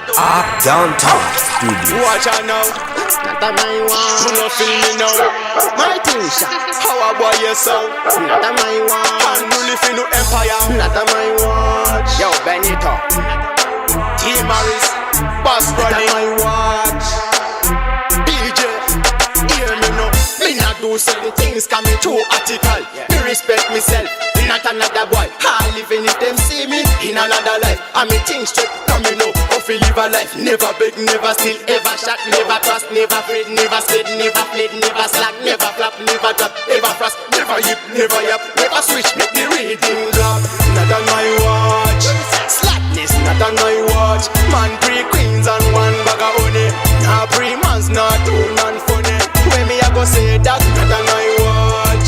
Downtown Studio. Watch out now. Not a my watch. Do not feel me now. My thing shot. How a boy you sound. Not a my watch. And you live in the empire. Not a my watch. Yo, Benito. T. Morris. Boss Not a running. my watch. DJ. Hear me now. Me not do certain things coming too article. Me respect myself. Not another boy. I living if them see me in another life. I mean things straight. Come me know. If you live a life, never beg, never steal, ever shot, never trust, never afraid, never slid, never played, never slack, never flap, never drop, never frost, never yip, never yap, never switch, make the reading drop. Not on my watch, slackness, not on my watch. Man, 3 queens and 1 bag of honey. Nah, 3 months, not 2 non-funny. When me I go say that, not on my watch.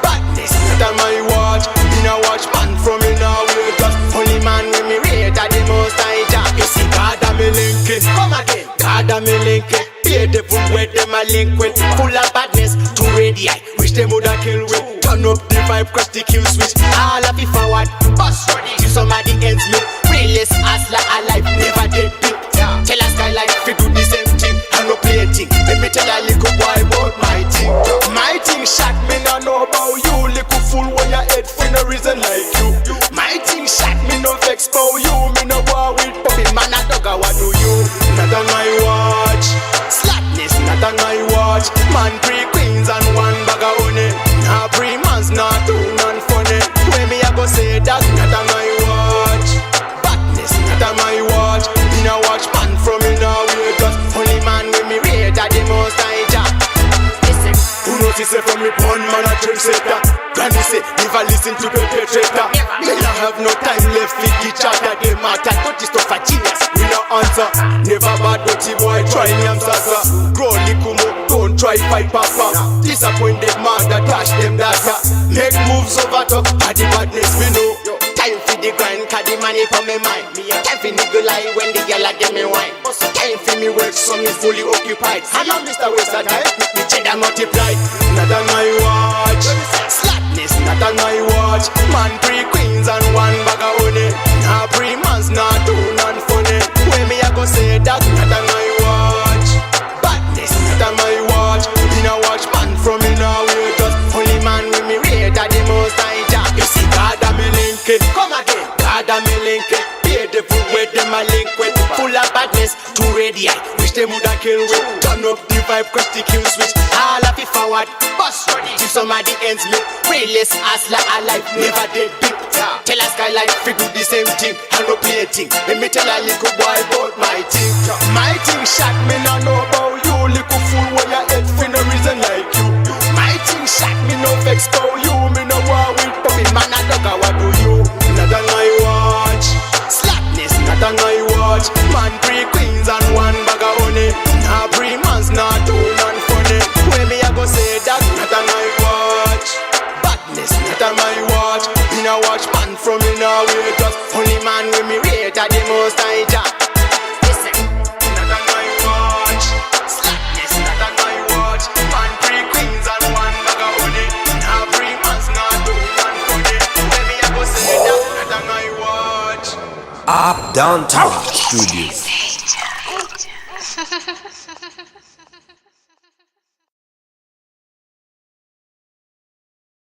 Badness, not on my watch. In a watch man from in a way, just only man when me rate at the most high job. You see God a me link it, come again. God a me link it. Pay the food where them a link with. Full of badness, too ready I wish them woulda kill with. Turn up the vibe, crush the kill switch. All of it forward, bust ready. To somebody else me. Realest hustler alive, never dead beat. Tell a skyline fi do the same thing. I no play a thing. Let me tell a little boy about my thing. My thing shot me no know about you. Little fool when your head for no reason like you. My thing shot me no vex for you. Me no war with puppy man a dog. What do you? Not on my watch. Slackness not on my watch. Man 3 queens and 1 bag of honey. Nah 3 months, nah 2 non-funny. When me I go say that not on my watch. Badness not on my watch. In a watch man from in a way. Just only man when me rate at the most high job. Listen, who notice it from me born man a trendsetter. Granny say never listen to perpetrator. Me not have no time left with the chatter. They matter but this stuff a genius. We no answer. Never bad dirty boy try yam sasa. Grow likumo don't try fight papa. Disappointed man that cash them data. Make moves over top. At the badness we know. Time for the grind, cause the money from me mind. Time for nigga lie when the girl a give me wine. Time for me work so me fully occupied. I know Mr. Waste of time, me cheddar multiplied. Not on my watch, slackness not on my watch. Man 3 queens and 1 bag of honey. Nah 3 months, nah 2 non-funny. When me I go say that not on my watch. Badness not on my watch. In a watch man from in a way. Just only man with me rate at the most high job. You see God a me link it. Come again. God a me link it. Pay the food where them a link with. Full of badness, too ready I wish them woulda kill with. Turn up the vibe, crush the kill switch. All of it forward, bust ready. Till somebody ends me. Realest hustler alive, never dead beat. Tell a skyline fi do the same thing. I no play a thing. Let me tell a little boy about my thing. My thing shot me no know about you. Little fool when your head for no reason like you. My thing shot me no vex for you. Me no war with puppy man a dog. What do you? Not on my watch. Slackness not on my watch. Man 3 queens and 1 bag of honey. Nah 3 months, nah 2 non-funny. When me I go say that not on my watch. Badness not on my watch. In a watch man from in a way. Just only man when me rate at the most high job. Listen, not on my watch. Slackness not on my watch. Man 3 queens and 1 bag of honey. Nah 3 months, nah 2 non-funny. When me I go say that not on my watch. Downtown Studio.